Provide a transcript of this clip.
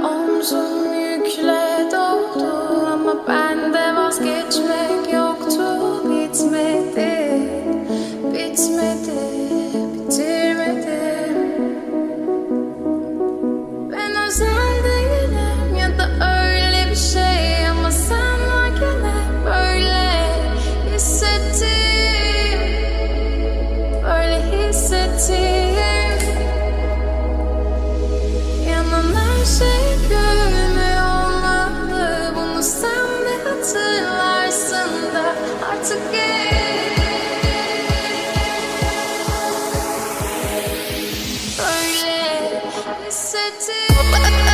Omzum yükle doldu ama bende vazgeçmek yoktu. Bitmedi, bitmedi, bitirmedim. Ben özel değilim ya da öyle bir şey, ama sen varken hep böyle hissettim, böyle hissettim. Yanan her şey görünmüyor olmalı, bunu sen de hatırlarsın da artık böyle hissettim.